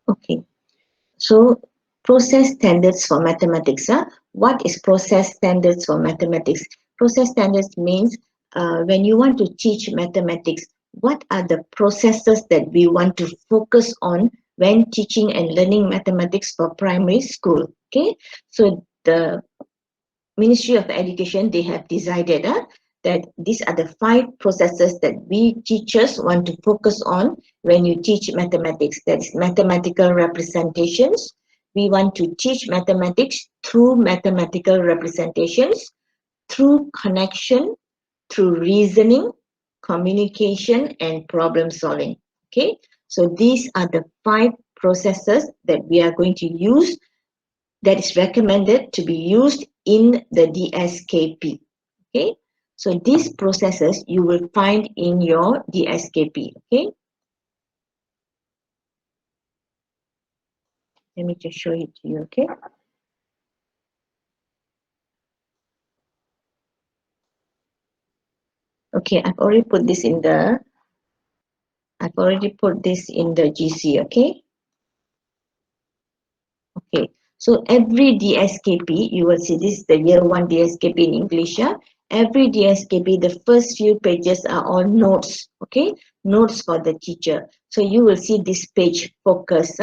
Okay, so process standards for mathematics. What is process standards for mathematics? Process standards means when you want to teach mathematics, what are the processes that we want to focus on when teaching and learning mathematics for primary school? Okay, so the Ministry of Education, they have decided that these are the 5 processes that we teachers want to focus on when you teach mathematics. That is mathematical representations. We want to teach mathematics through mathematical representations, through connection, through reasoning, communication, and problem solving. Okay, so these are the 5 processes that we are going to use, that is recommended to be used in the DSKP. Okay, so these processes you will find in your DSKP. Okay, let me just show it to you. Okay, okay, I've already put this in the GC. Okay, okay, so every DSKP, you will see this is the year 1 DSKP in English. Every DSKP, the first few pages are all notes. Okay, notes for the teacher. So you will see this page focus.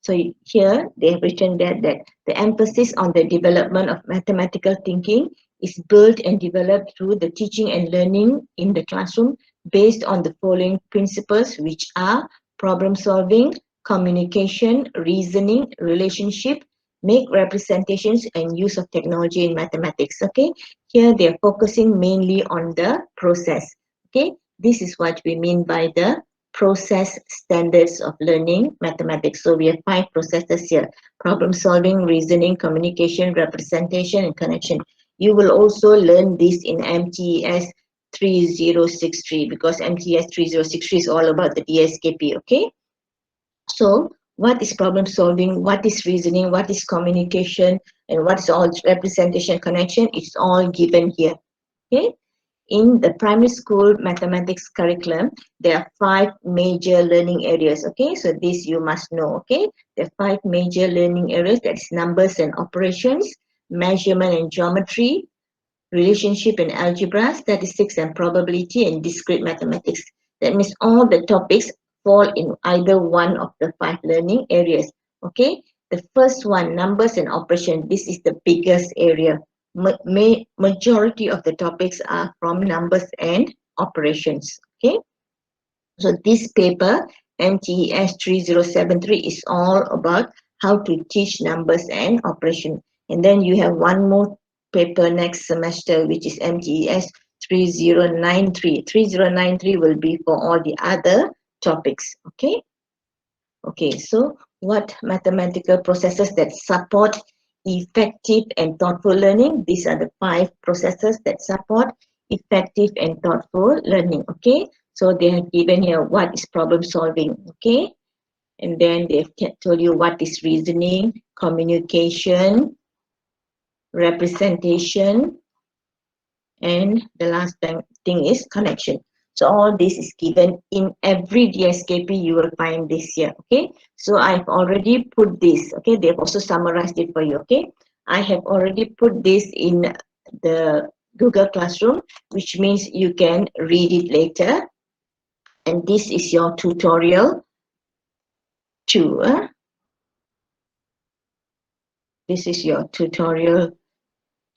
So here they have written that the emphasis on the development of mathematical thinking is built and developed through the teaching and learning in the classroom based on the following principles, which are problem solving, communication, reasoning, relationship, make representations, and use of technology in mathematics. Okay, here they are focusing mainly on the process. Okay, this is what we mean by the process standards of learning mathematics. So we have 5 processes here: problem solving, reasoning, communication, representation, and connection. You will also learn this in MTES 3063, because MTES 3063 is all about the DSKP. Okay, so what is problem solving, what is reasoning, what is communication, and what is all representation, connection? It's all given here. Okay, in the primary school mathematics curriculum, there are 5 major learning areas. Okay, so this you must know. Okay, there are 5 major learning areas, that is numbers and operations, measurement and geometry, relationship and algebra, statistics and probability, and discrete mathematics. That means all the topics fall in either one of the 5 learning areas. Okay, the first one, numbers and operation, this is the biggest area. Majority of the topics are from numbers and operations. Okay, so this paper MTES 3073 is all about how to teach numbers and operation. And then you have one more paper next semester, which is MTES 3093. 3093 will be for all the other topics. Okay, okay, so what mathematical processes that support effective and thoughtful learning? These are the 5 processes that support effective and thoughtful learning. Okay, so they have given here what is problem solving. Okay, and then they've told you what is reasoning, communication, representation, and the last thing is connection. So all this is given in every DSKP. You will find this here. Okay, so I've already put this. Okay, they've also summarized it for you. Okay, I have already put this in the Google Classroom, which means you can read it later. And this is your tutorial 2. This is your tutorial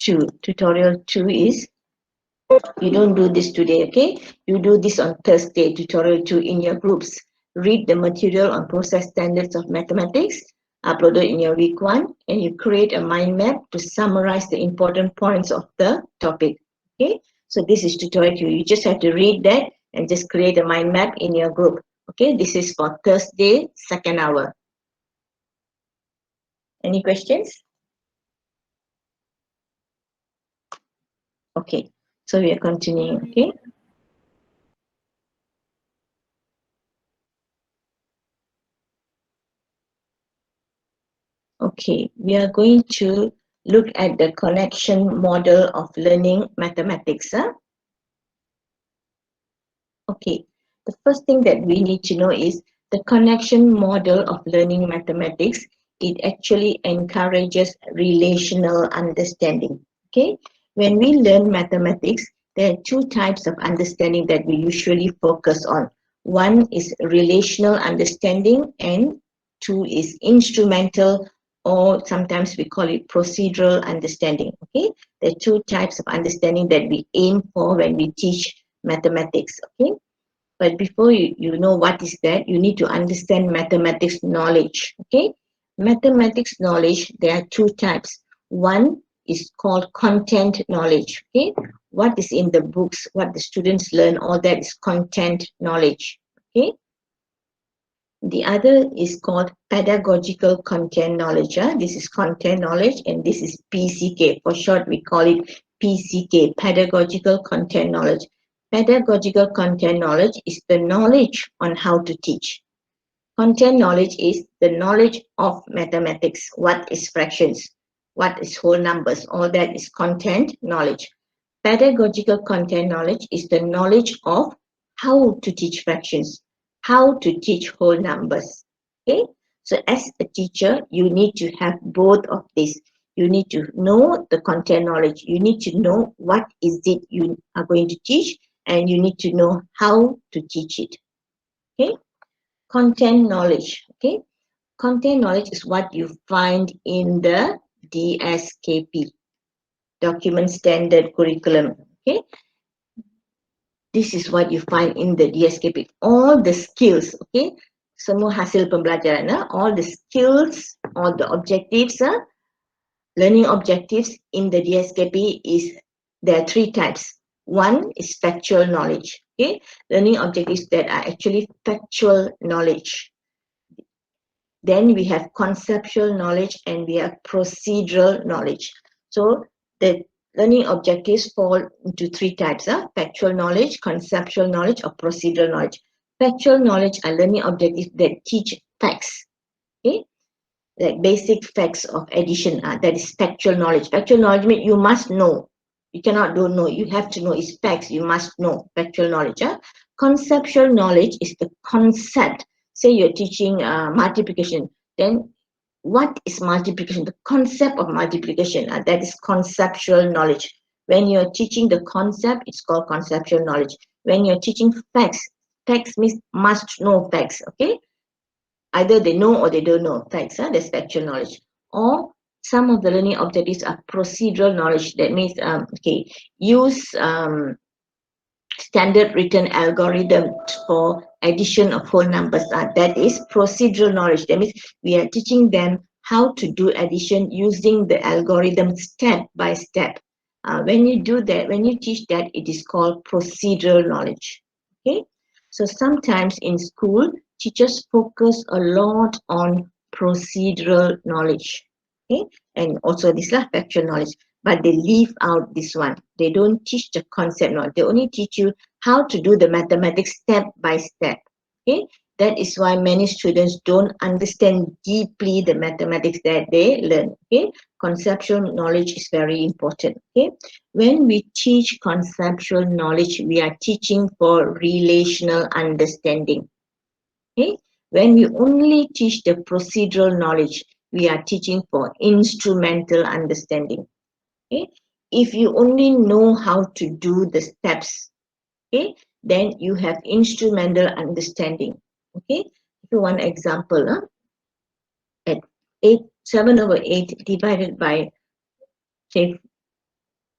2. Tutorial 2 is, you don't do this today, okay? You do this on Thursday, tutorial 2 in your groups. Read the material on process standards of mathematics, uploaded in your week 1, and you create a mind map to summarize the important points of the topic. Okay, so this is tutorial 2. You just have to read that and just create a mind map in your group. Okay, this is for Thursday, 2nd hour. Any questions? Okay, so we are continuing. Okay. Okay, we are going to look at the connection model of learning mathematics. Okay, the first thing that we need to know is The connection model of learning mathematics, it actually encourages relational understanding. Okay, when we learn mathematics, there are two types of understanding that we usually focus on. One is relational understanding, and two is instrumental, or sometimes we call it procedural understanding. Okay, there are two types of understanding that we aim for when we teach mathematics. Okay, but before you know what is that, you need to understand mathematics knowledge. Okay, mathematics knowledge, there are two types. One is called content knowledge. Okay, what is in the books, what the students learn, all that is content knowledge. Okay, the other is called pedagogical content knowledge. This is content knowledge, and this is PCK. For short, we call it PCK, pedagogical content knowledge. Pedagogical content knowledge is the knowledge on how to teach. Content knowledge is the knowledge of mathematics. What is fractions? What is whole numbers? All that is content knowledge. Pedagogical content knowledge is the knowledge of how to teach fractions, how to teach whole numbers. Okay, so as a teacher, you need to have both of these. You need to know the content knowledge. You need to know what is it you are going to teach, and you need to know how to teach it. Okay, content knowledge. Okay, content knowledge is what you find in the DSKP, Document Standard Curriculum. Okay, this is what you find in the DSKP. All the skills, okay, semua hasil pembelajaran, all the skills, all the objectives, learning objectives in the DSKP is, there are three types. One is factual knowledge, okay, learning objectives that are actually factual knowledge. Then we have conceptual knowledge, and we have procedural knowledge. So the learning objectives fall into three types: factual knowledge, conceptual knowledge, or procedural knowledge. Factual knowledge are learning objectives that teach facts. Okay, like basic facts of addition. That is factual knowledge. Factual knowledge means you must know. You cannot don't know. You have to know. It's facts. You must know. Factual knowledge. Conceptual knowledge is the concept. Say you're teaching multiplication. Then what is multiplication? The concept of multiplication. That is conceptual knowledge. When you're teaching the concept, it's called conceptual knowledge. When you're teaching facts, facts means must know facts. Okay, either they know or they don't know facts. That's factual knowledge. Or some of the learning objectives are procedural knowledge. That means use standard written algorithm for addition of whole numbers. That is procedural knowledge. That means we are teaching them how to do addition using the algorithm step by step. When you do that, when you teach that, it is called procedural knowledge. Okay, so sometimes in school, teachers focus a lot on procedural knowledge. Okay, and also this factual knowledge, but they leave out this one. They don't teach the concept knowledge. They only teach you how to do the mathematics step by step. Okay, that is why many students don't understand deeply the mathematics that they learn. Okay, conceptual knowledge is very important. Okay, when we teach conceptual knowledge, we are teaching for relational understanding. Okay, when we only teach the procedural knowledge, we are teaching for instrumental understanding. Okay, if you only know how to do the steps, okay, then you have instrumental understanding. Okay, if you want example, at 7/8 divided by, say,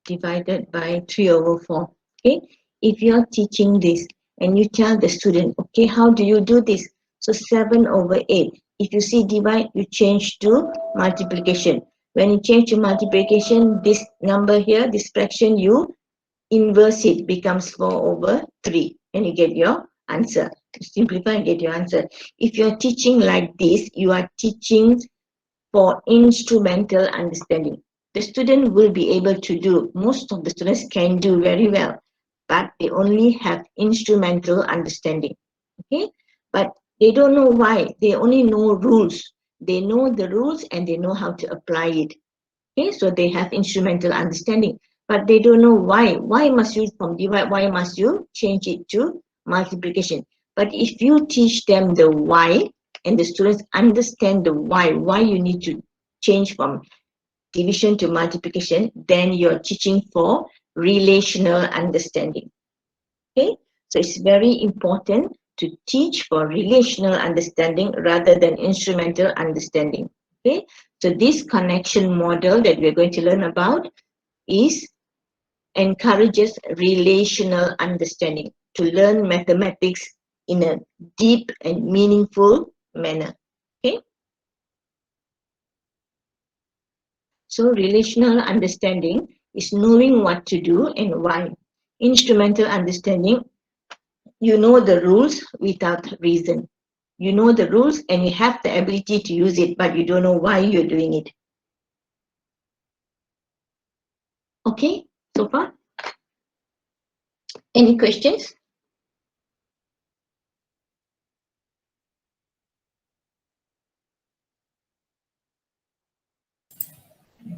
divided by 3/4. Okay, if you're teaching this and you tell the student, okay, how do you do this? So 7/8. If you see divide, you change to multiplication. When you change to multiplication, this number here, this fraction, you inverse it, becomes 4/3, and you get your answer. You simplify and get your answer. If you're teaching like this, you are teaching for instrumental understanding. The student will be able to do, most of the students can do very well, but they only have instrumental understanding. Okay, but they don't know why. They only know rules. They know the rules and they know how to apply it. Okay, so they have instrumental understanding, but they don't know why. Why must you from divide? Why must you change it to multiplication? But if you teach them the why, and the students understand the why you need to change from division to multiplication, then you're teaching for relational understanding. Okay, so it's very important to teach for relational understanding rather than instrumental understanding. Okay, so this connection model that we're going to learn about is encourages relational understanding to learn mathematics in a deep and meaningful manner. Okay, so relational understanding is knowing what to do and why. Instrumental understanding, you know the rules without reason. You know the rules and you have the ability to use it, but you don't know why you're doing it. Okay, so far? Any questions?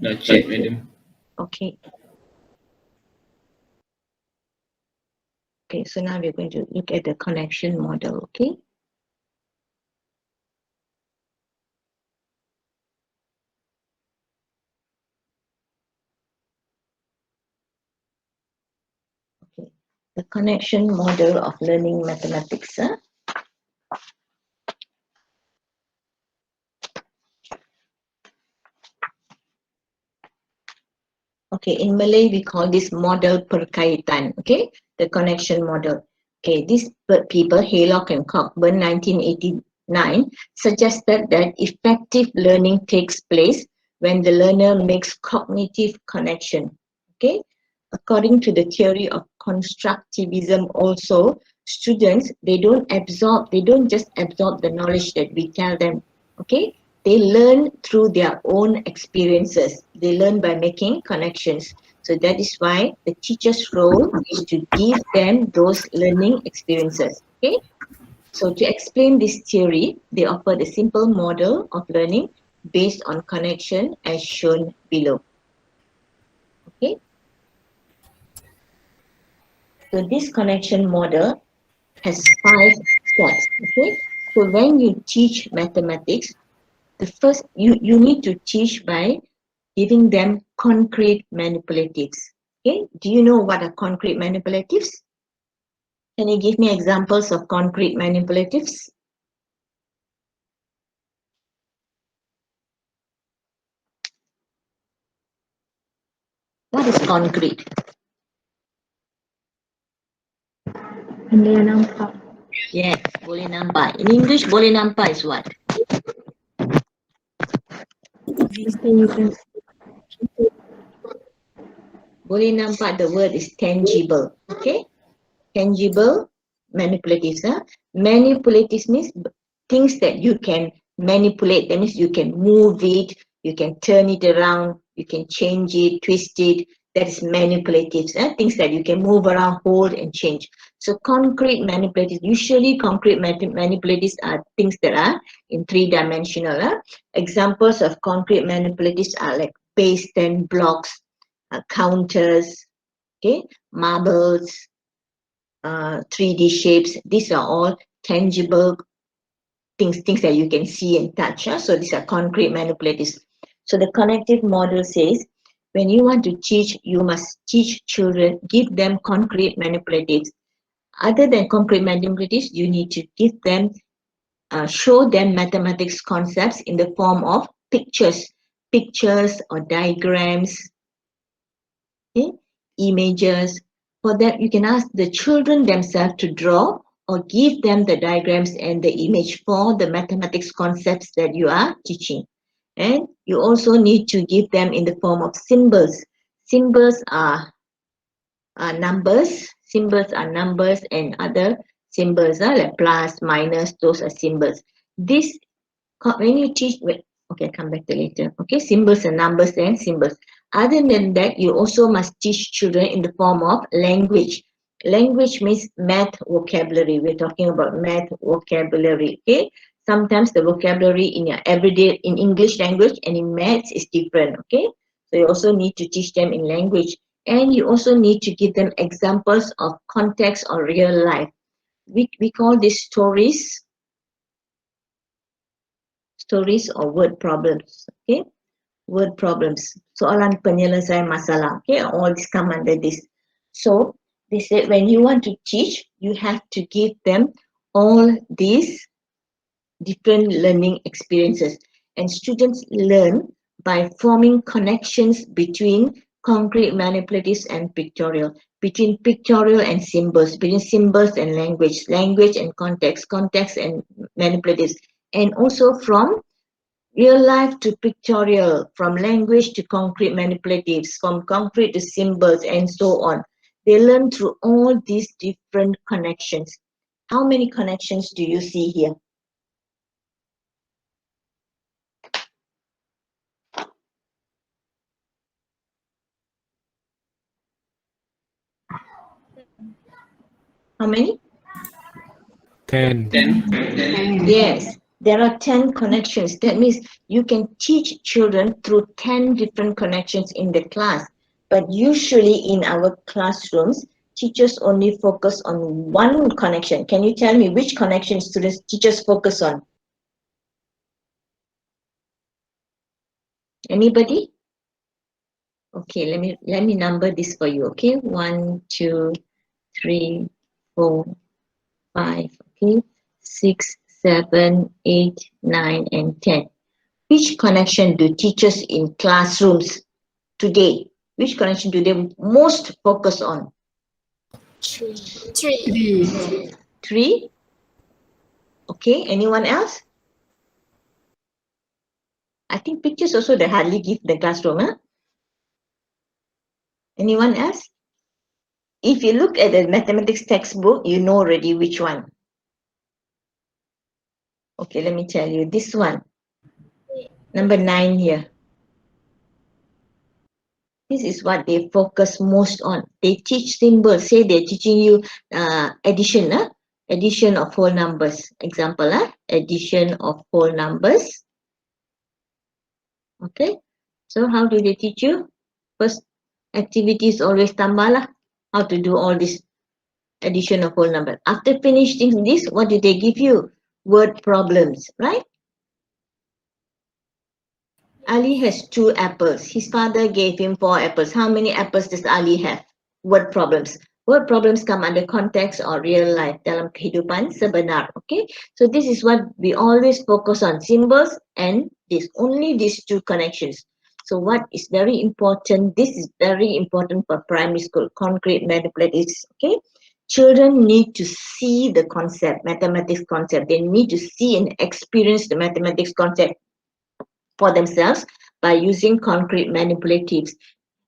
Not yet, madam. Okay. Okay, so now we're going to look at the connection model, okay? Okay, the connection model of learning mathematics. Okay, in Malay we call this model perkaitan, okay? The connection model. Okay, these people, Haylock and Cockburn, 1989, suggested that effective learning takes place when the learner makes cognitive connection. Okay, according to the theory of constructivism also, students, they don't just absorb the knowledge that we tell them. Okay, they learn through their own experiences. They learn by making connections. So that is why the teacher's role is to give them those learning experiences. Okay, so to explain this theory, they offer a simple model of learning based on connection as shown below. Okay, so this connection model has 5 steps. Okay, so when you teach mathematics, the first you need to teach by giving them concrete manipulatives. Okay, do you know what are concrete manipulatives? Can you give me examples of concrete manipulatives? What is concrete? Benda yang nampak. Yes, boleh nampak. In English, boleh nampak is what? Something you can Boleh nampak, the word is tangible. Okay, tangible manipulatives. Manipulatives means things that you can manipulate. That means you can move it, you can turn it around, you can change it, twist it. That is manipulatives. Things that you can move around, hold and change. So concrete manipulatives, usually concrete manipulatives are things that are in 3-dimensional. Examples of concrete manipulatives are like base 10 blocks, counters, okay, marbles, 3D shapes. These are all tangible things that you can see and touch. So these are concrete manipulatives. So the connective model says, when you want to teach, you must teach children, give them concrete manipulatives. Other than concrete manipulatives, you need to give them, show them mathematics concepts in the form of pictures or diagrams, okay, images. For that, you can ask the children themselves to draw or give them the diagrams and the image for the mathematics concepts that you are teaching. And you also need to give them in the form of symbols. Symbols are numbers. Symbols are numbers and other symbols like plus, minus, those are symbols. This, when you teach, okay, I'll come back to later. Okay, symbols and numbers and symbols. Other than that, you also must teach children in the form of language. Language means math vocabulary. We're talking about math vocabulary. Okay, sometimes the vocabulary in your everyday in English language and in maths is different. Okay, so you also need to teach them in language, and you also need to give them examples of context or real life. we call this stories or word problems. Okay, word problems, soalan penyelesaian masalah. Okay, all this come under this. So they said when you want to teach, you have to give them all these different learning experiences, and students learn by forming connections between concrete, manipulatives, and pictorial, between pictorial and symbols, between symbols and language, language and context, context and manipulatives, and also from real life to pictorial, from language to concrete manipulatives, from concrete to symbols, and so on. They learn through all these different connections. How many connections do you see here? How many? 10. Yes, there are 10 connections. That means you can teach children through 10 different connections in the class. But usually in our classrooms, teachers only focus on one connection. Can you tell me which connection teachers focus on? Anybody? Okay, let me number this for you. Okay, 1, 2, 3, 4, 5. Okay, 6, 7, 8, 9, and 10. Which connection do teachers in classrooms today, which connection do they most focus on? Three. Okay, anyone else? I think pictures also they hardly give the classroom. Huh? Anyone else? If you look at the mathematics textbook, you know already which one. Okay, let me tell you. This one. Number 9 here. This is what they focus most on. They teach symbols. Say they're teaching you addition. Addition of whole numbers. Example, addition of whole numbers. Okay. So how do they teach you? First activity is always tambah lah. How to do all this addition of whole number. After finishing this, what do they give you? Word problems, right? Ali has 2 apples. His father gave him 4 apples. How many apples does Ali have? Word problems. Word problems come under context or real life dalam kehidupan sebenar. Okay, so this is what we always focus on, symbols and this, only these 2 connections. So what is very important, this is very important for primary school, concrete manipulatives. Okay, children need to see the concept, mathematics concept. They need to see and experience the mathematics concept for themselves by using concrete manipulatives.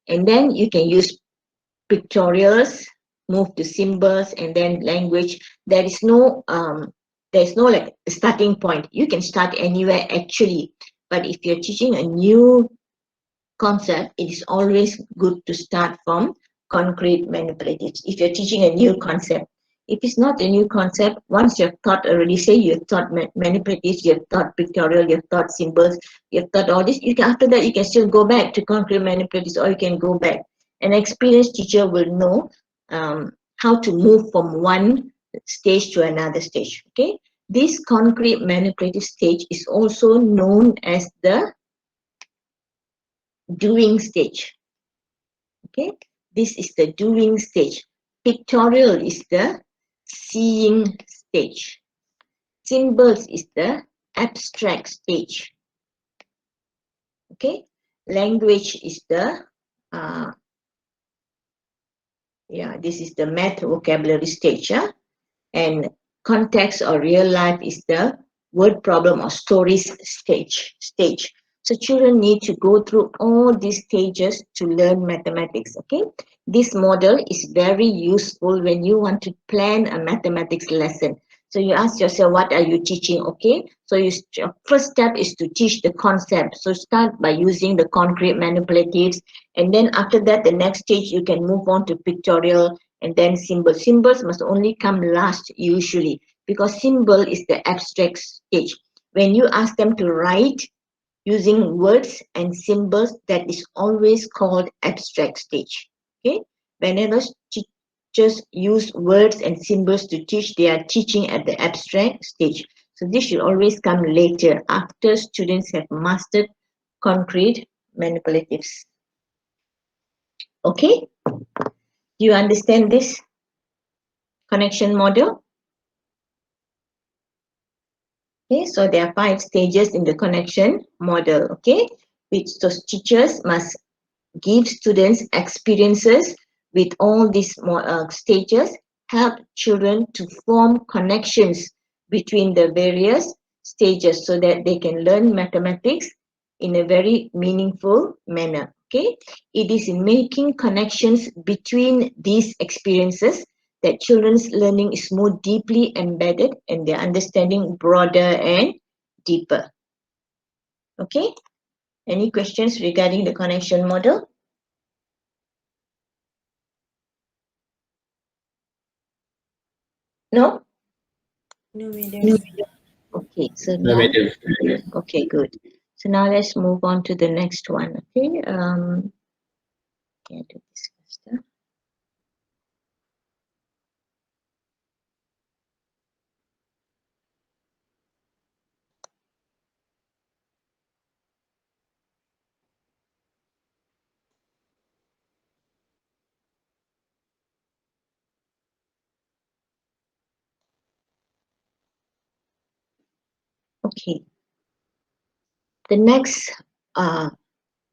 And then you can use pictorials, move to symbols, and then language. There is no like starting point. You can start anywhere actually. But if you're teaching a new concept, it is always good to start from concrete manipulatives. If you're teaching a new concept, if it's not a new concept, once you've taught already, say you've taught manipulatives, you've taught pictorial, you've taught symbols, you've taught all this, after that you can still go back to concrete manipulatives, or you can go back. An experienced teacher will know how to move from one stage to another stage. Okay, this concrete manipulative stage is also known as the doing stage. Okay, this is the doing stage. Pictorial is the seeing stage. Symbols is the abstract stage. Okay, language is the this is the math vocabulary stage. And context or real life is the word problem or stories stage. So children need to go through all these stages to learn mathematics. Okay, this model is very useful when you want to plan a mathematics lesson. So you ask yourself, what are you teaching? Okay, so your first step is to teach the concept. So start by using the concrete manipulatives, and then after that, the next stage you can move on to pictorial, and then symbols. Symbols must only come last usually, because symbol is the abstract stage. When you ask them to write using words and symbols, that is always called abstract stage. Okay, whenever teachers use words and symbols to teach. They are teaching at the abstract stage. So this should always come later, after students have mastered concrete manipulatives. Okay? Do you understand this connection model? Okay, so there are 5 stages in the connection model, okay? Which those teachers must give students experiences with all these stages, help children to form connections between the various stages so that they can learn mathematics in a very meaningful manner. Okay, it is in making connections between these experiences that children's learning is more deeply embedded and their understanding broader and deeper. Okay, any questions regarding the connection model? No? No, madam. Okay, so No, now, madam. okay, good. So now let's move on to the next one. Okay, do this faster. Okay, the next,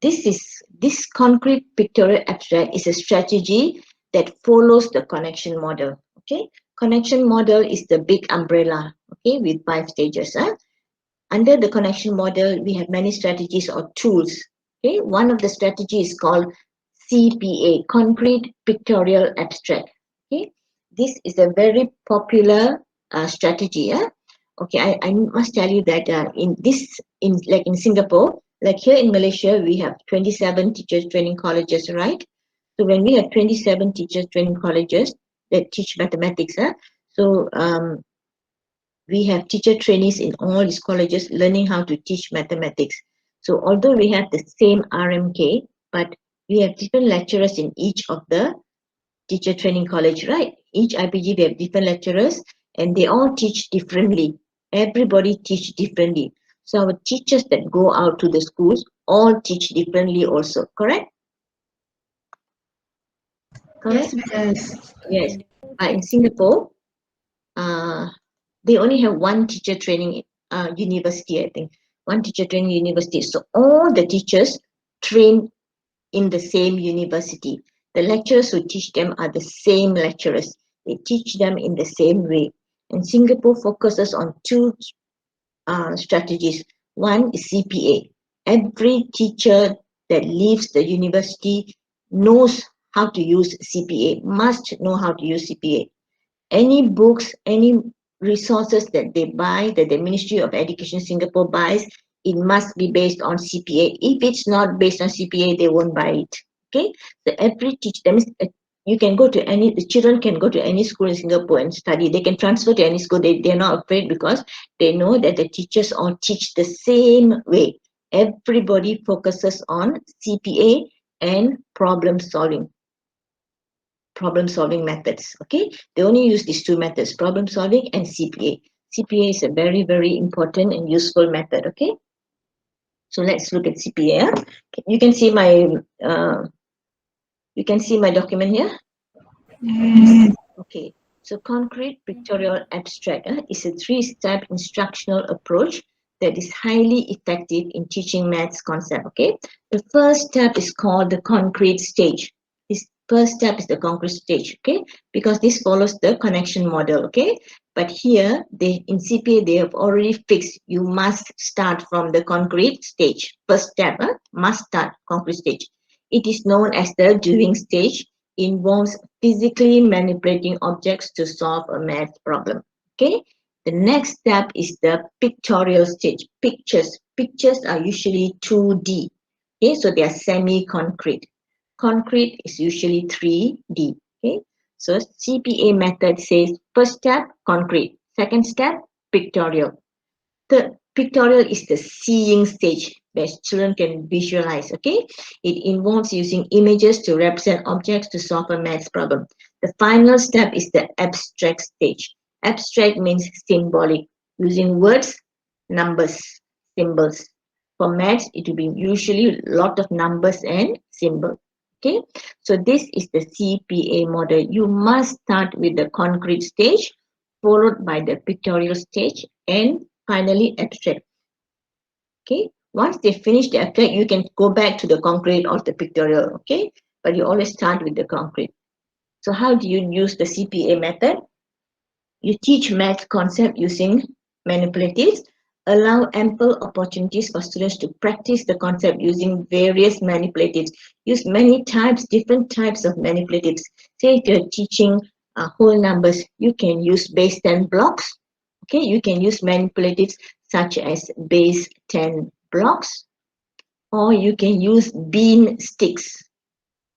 this concrete pictorial abstract is a strategy that follows the connection model. Okay, connection model is the big umbrella. Okay, with 5 stages. Under the connection model, we have many strategies or tools. Okay, one of the strategies is called CPA, Concrete Pictorial Abstract. Okay, this is a very popular strategy. Okay, I must tell you that in Singapore, like here in Malaysia, we have 27 teachers training colleges, right? So when we have 27 teachers training colleges that teach mathematics, so we have teacher trainees in all these colleges learning how to teach mathematics. So although we have the same RMK, but we have different lecturers in each of the teacher training college, right? Each IPG, we have different lecturers and they all teach differently. Everybody teach differently. So our teachers that go out to the schools all teach differently also, correct? Correct? Yes. Yes. In Singapore, they only have one teacher training university, I think. One teacher training university. So all the teachers train in the same university. The lecturers who teach them are the same lecturers. They teach them in the same way. And Singapore focuses on 2 strategies. One is CPA. Every teacher that leaves the university knows how to use CPA, must know how to use CPA. Any books, any resources that they buy, that the Ministry of Education Singapore buys, it must be based on CPA. If it's not based on CPA, they won't buy it. Okay, so every teacher, that means you can go to the children can go to any school in Singapore and study. They can transfer to any school. They're not afraid because they know that the teachers all teach the same way. Everybody focuses on CPA and problem solving methods. Okay, they only use these 2 methods, problem solving and CPA. CPA is a very, very important and useful method. Okay, so let's look at CPA. You can see my document here. Okay, so concrete pictorial abstract is a 3-step instructional approach that is highly effective in teaching maths concept. Okay, the first step is called the concrete stage. This first step is the concrete stage. Okay, because this follows the connection model. Okay, but here in CPA they have already fixed you must start from the concrete stage. First step, must start concrete stage. It is known as the doing stage. Involves physically manipulating objects to solve a math problem. Okay, the next step is the pictorial stage. Pictures are usually 2D. Okay, so they are semi-concrete. Concrete is usually 3D. Okay, so CPA method says first step concrete, second step pictorial. The pictorial is the seeing stage where children can visualize. Okay, it involves using images to represent objects to solve a maths problem. The final step is the abstract stage. Abstract means symbolic, using words, numbers, symbols. For maths, it will be usually a lot of numbers and symbols. Okay, so this is the CPA model. You must start with the concrete stage, followed by the pictorial stage, and finally abstract. Okay, once they finish the abstract, you can go back to the concrete or the pictorial. Okay, but you always start with the concrete. So how do you use the CPA method? You teach math concept using manipulatives, allow ample opportunities for students to practice the concept using various manipulatives. Use many types, different types of manipulatives. Say if you're teaching whole numbers, you can use base 10 blocks. Okay, you can use manipulatives such as base 10 blocks, or you can use bean sticks.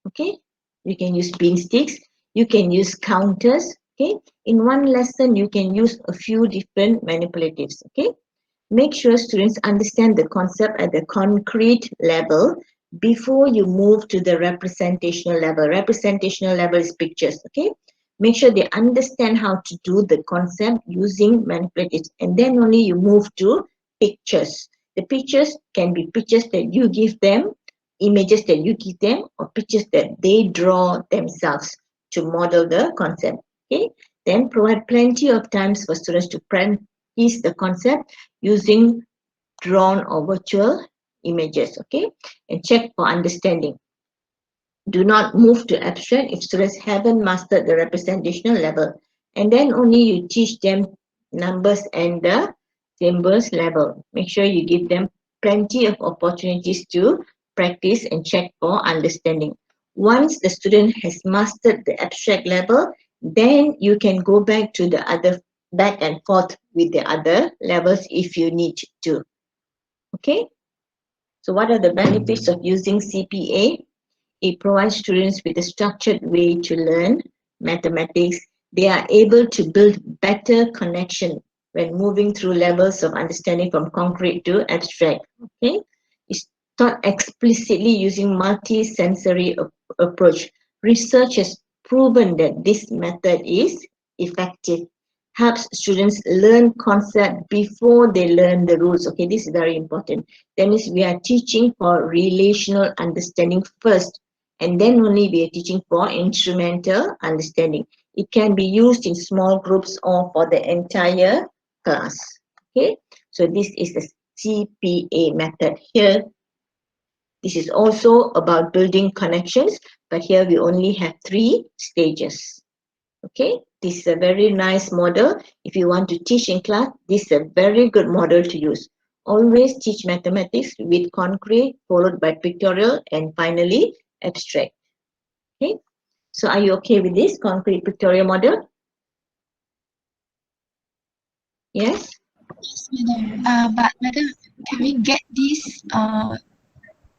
Okay, you can use bean sticks, you can use counters. Okay, in one lesson you can use a few different manipulatives. Okay, make sure students understand the concept at the concrete level before you move to the representational level. Representational level is pictures. Okay, make sure they understand how to do the concept using manipulatives, and then only you move to pictures. The pictures can be pictures that you give them, images that you give them, or pictures that they draw themselves to model the concept. Okay, then provide plenty of times for students to practice the concept using drawn or virtual images. Okay, and check for understanding. Do not move to abstract if students haven't mastered the representational level, and then only you teach them numbers and the symbols level. Make sure you give them plenty of opportunities to practice and check for understanding. Once the student has mastered the abstract level, then you can go back to the other, back and forth with the other levels if you need to. Okay, so what are the benefits of using CPA? It provides students with a structured way to learn mathematics. They are able to build better connection when moving through levels of understanding from concrete to abstract. Okay, it's taught explicitly using multi-sensory approach. Research has proven that this method is effective. Helps students learn concept before they learn the rules. Okay, this is very important. That means we are teaching for relational understanding first, and then only we are teaching for instrumental understanding. It can be used in small groups or for the entire class. Okay, so this is the CPA method. Here, this is also about building connections, but here we only have 3 stages. Okay, this is a very nice model. If you want to teach in class, this is a very good model to use. Always teach mathematics with concrete, followed by pictorial, and finally abstract. Okay, so are you okay with this concrete pictorial model? Yes? Yes, madam. But madam, can we get this Yeah,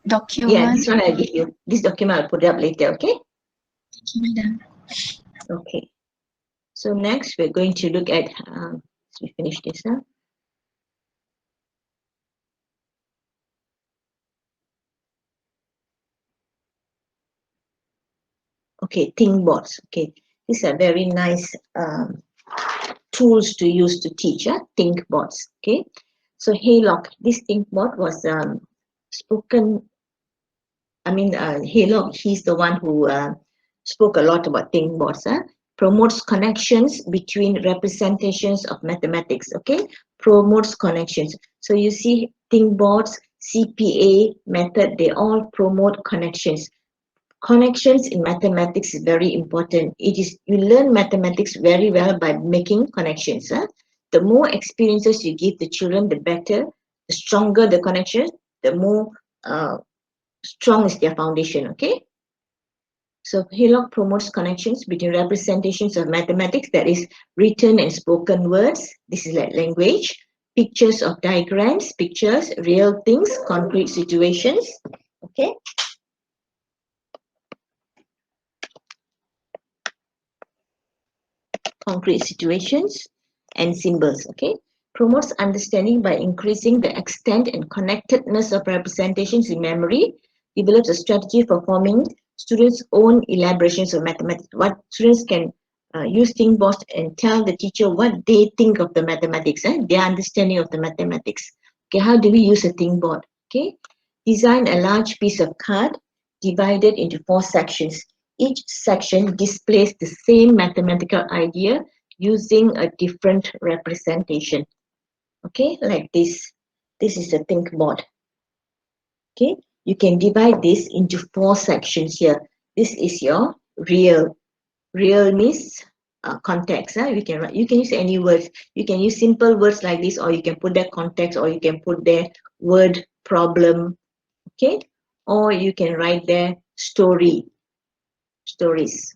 document? this one I'll give you. This document I'll put it up later, okay? Thank you, madam. Okay. So next we're going to look at, let's we finish this now. Okay, Thinkboards. Okay, these are very nice tools to use to teach. Thinkboards. Okay, so Haylock, this Thinkboard was spoken. I mean, Haylock, he's the one who spoke a lot about Thinkboards. Promotes connections between representations of mathematics. Okay, promotes connections. So you see, Thinkboards, CPA method, they all promote connections. Connections in mathematics is very important. It is, you learn mathematics very well by making connections. The more experiences you give the children, the better, the stronger the connection, the more strong is their foundation. Okay, so Hillock promotes connections between representations of mathematics, that is written and spoken words. This is like language. Pictures of diagrams, pictures, real things, concrete situations. Okay, concrete situations and symbols. Okay, promotes understanding by increasing the extent and connectedness of representations in memory. Develops a strategy for forming students' own elaborations of mathematics. What students can use Thinkboards and tell the teacher what they think of the mathematics, their understanding of the mathematics. Okay, how do we use a Thinkboard? Okay, design a large piece of card divided into 4 sections. Each section displays the same mathematical idea using a different representation. Okay, like this. This is a Thinkboard. Okay, you can divide this into 4 sections here. This is your real. Real means context. You can use any words. You can use simple words like this, or you can put their context, or you can put their word problem. Okay, or you can write their stories.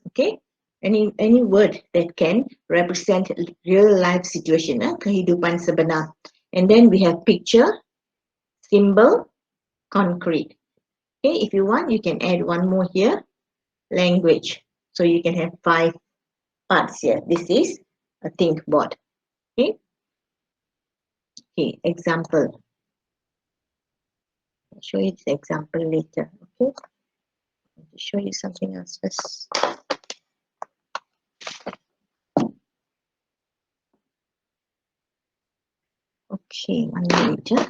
Okay, any word that can represent real life situation, kehidupan sebenar. And then we have picture, symbol, concrete. Okay, if you want, you can add one more here, language. So you can have 5 parts here. This is a Thinkboard. Okay. Okay. Example. I'll show you this example later. Okay. I'll show you something else first. Okay. 1 minute.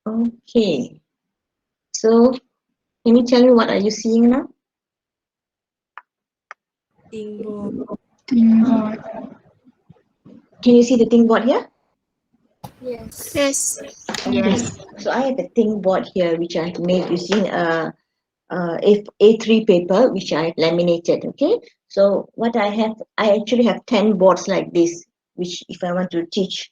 Okay. So can you tell me what are you seeing now? Thinkboard. Thinkboard. Can you see the Thinkboard here? Yes. Yes. Yes. So I have a Thinkboard here which I have made using a A3 paper which I have laminated. Okay. So what I actually have 10 boards like this, which if I want to teach,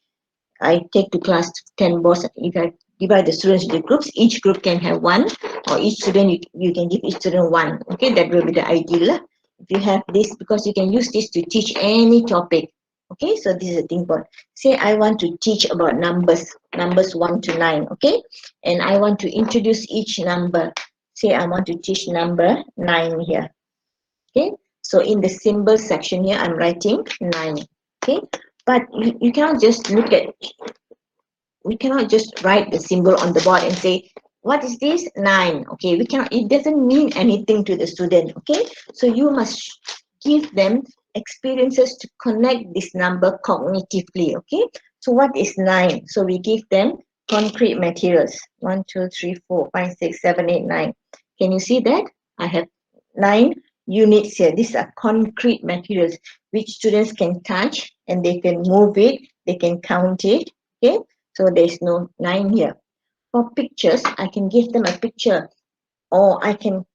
I take to class 10 boards. If I divide the students into groups, each group can have one, or each student you can give each student one. Okay, that will be the ideal. If you have this, because you can use this to teach any topic. Okay, so this is a thing board. Say I want to teach about numbers 1 to 9. Okay, and I want to introduce each number. Say I want to teach number 9 here. Okay, so in the symbol section here, I'm writing 9. Okay, but you cannot just look at, we cannot just write the symbol on the board and say, what is this? 9. Okay, we cannot, it doesn't mean anything to the student. Okay, so you must give them experiences to connect this number cognitively. Okay, so what is 9? So we give them concrete materials. 1, 2, 3, 4, 5, 6, 7, 8, 9. Can you see that? I have 9 units here. These are concrete materials which students can touch and they can move it, they can count it. Okay, so there's no 9 here. For pictures, I can give them a picture, or I can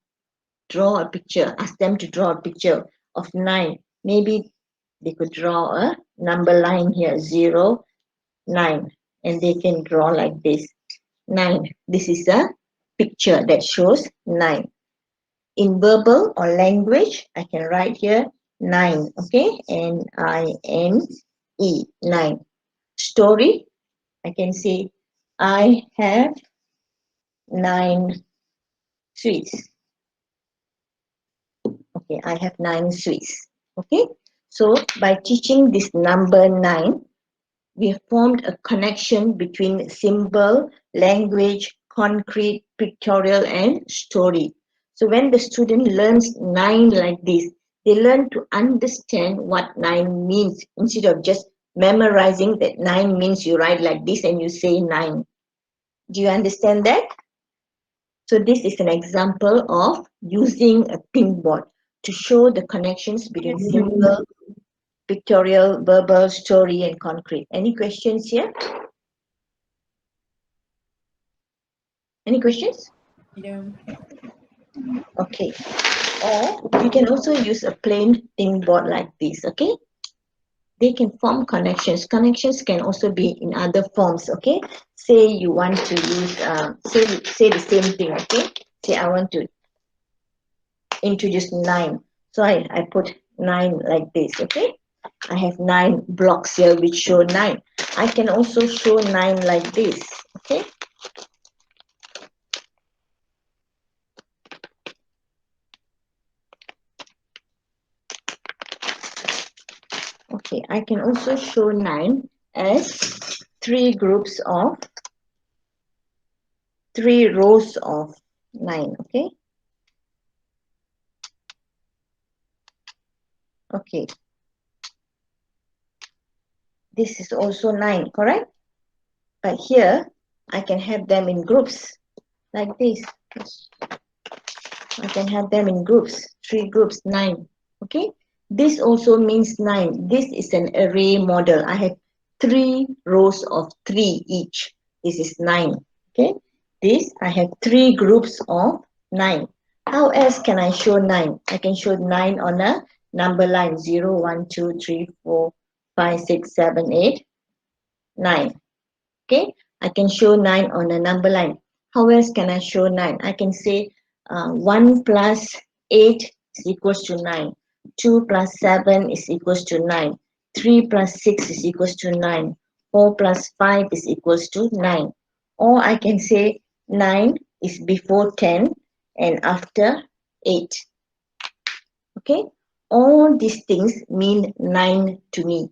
draw a picture, ask them to draw a picture of 9. Maybe they could draw a number line here, 0, 9, and they can draw like this, 9. This is a picture that shows 9. In verbal or language, I can write here 9, okay, N-I-N-E, 9. Story, I can say, I have 9 sweets. Okay, I have 9 sweets. Okay, so by teaching this number 9, we have formed a connection between symbol, language, concrete, pictorial, and story. So when the student learns 9 like this, they learn to understand what 9 means instead of just memorizing that 9 means you write like this and you say 9. Do you understand that? So this is an example of using a Thinkboard to show the connections between symbol, pictorial, verbal, story, and concrete. Any questions here? Any questions? Madam. Okay. Or you can also use a plain Thinkboard like this, okay? They can form connections. Connections can also be in other forms, okay? Say you want to use, say the same thing, okay? Say I want to introduce 9. So I put 9 like this, okay? I have 9 blocks here which show 9. I can also show 9 like this. Okay. Okay, I can also show 9 as 3 groups of 3 rows of 9. Okay. Okay. This is also 9, correct? But here, I can have them in groups like this. I can have them in groups, 3 groups, 9. Okay. This also means 9. This is an array model. I have 3 rows of 3 each. This is 9. Okay. This, I have 3 groups of 9. How else can I show 9? I can show 9 on a number line 0, 1, 2, 3, 4, 5, 6, 7, 8, 9. Okay, I can show 9 on a number line. How else can I show 9? I can say 1 plus 8 is equals to 9. 2 plus 7 is equals to 9. 3 plus 6 is equals to 9. 4 plus 5 is equals to 9. Or I can say 9 is before 10 and after 8. Okay, all these things mean 9 to me.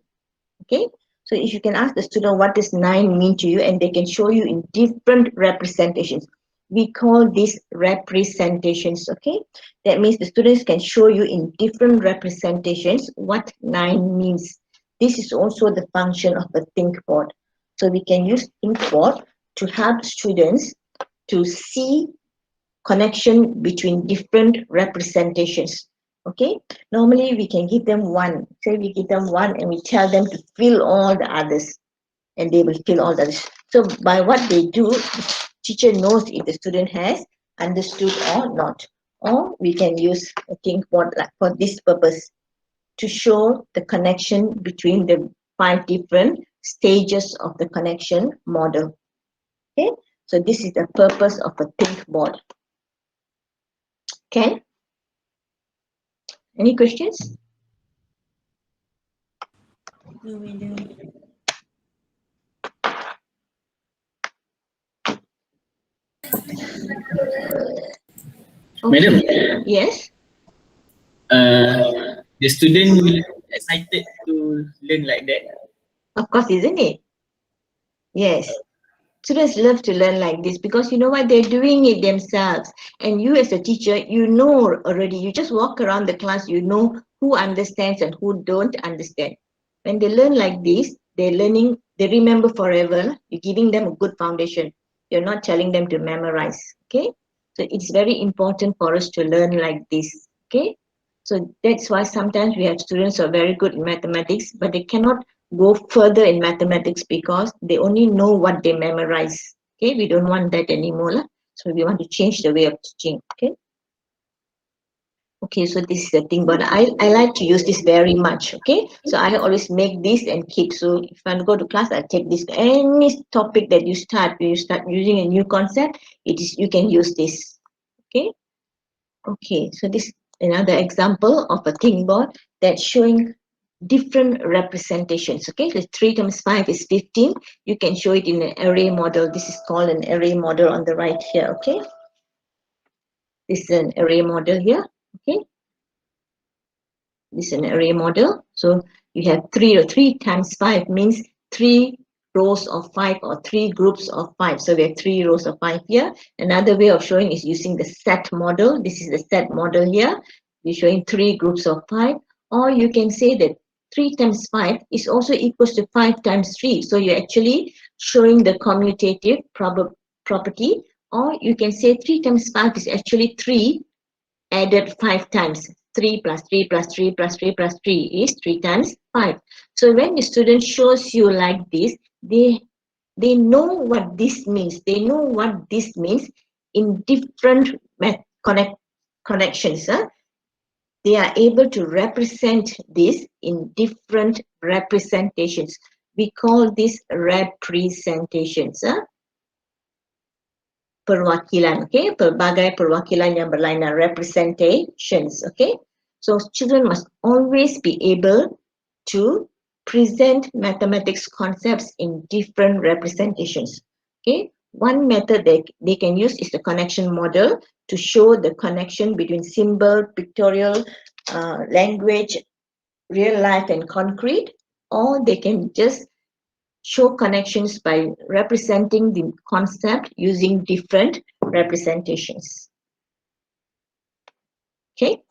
Okay, so if you can ask the student what does 9 mean to you, and they can show you in different representations. We call these representations. Okay, that means the students can show you in different representations what 9 means. This is also the function of a thinkboard. So we can use thinkboard to help students to see connection between different representations. Okay, normally we can give them one. Say we give them one and we tell them to fill all the others, and they will fill all the others. So by what they do, the teacher knows if the student has understood or not. Or we can use a thinkboard for this purpose, to show the connection between the 5 different stages of the connection model. Okay, so this is the purpose of a thinkboard. Okay, any questions? No, madam. Okay. Madam, Yes, the student will be excited to learn like that. of course, isn't it? Yes. Students love to learn like this because you know what, they're doing it themselves. And you as a teacher, you know already, you just walk around the class, you know who understands and who don't understand. When they learn like this, they're learning, they remember forever. You're giving them a good foundation. You're not telling them to memorize. Okay. So it's very important for us to learn like this. Okay. So that's why sometimes we have students who are very good in mathematics, but they cannot go further in mathematics because they only know what they memorize. Okay, we don't want that anymore. La. So we want to change the way of teaching. Okay. Okay, so this is the thing, but I like to use this very much. Okay, so I always make this and keep. So if I go to class, I take this. Any topic that you start, when you start using a new concept, it is, you can use this. Okay. Okay, so this is another example of a thinkboard that's showing different representations. Okay, so 3 times 5 is 15. You can show it in an array model. This is called an array model on the right here. Okay, this is an array model here. Okay, this is an array model. So you have 3, or 3 times 5 means 3 rows of 5 or 3 groups of 5. So we have 3 rows of 5 here. Another way of showing is using the set model. This is the set model here. We're showing 3 groups of 5. Or you can say that 3 times 5 is also equals to 5 times 3. So you're actually showing the commutative property. Or you can say 3 times 5 is actually 3 added 5 times. 3 plus 3 plus 3 plus 3 plus 3 is 3 times 5. So when the student shows you like this, they know what this means. They know what this means in different connections. They are able to represent this in different representations. We call this representations. Perwakilan, okay, pelbagai perwakilan yang berlainan, representations, okay. So children must always be able to present mathematics concepts in different representations. Okay, one method they can use is the connection model to show the connection between symbol, pictorial, language, real life and concrete, or they can just show connections by representing the concept using different representations. Okay.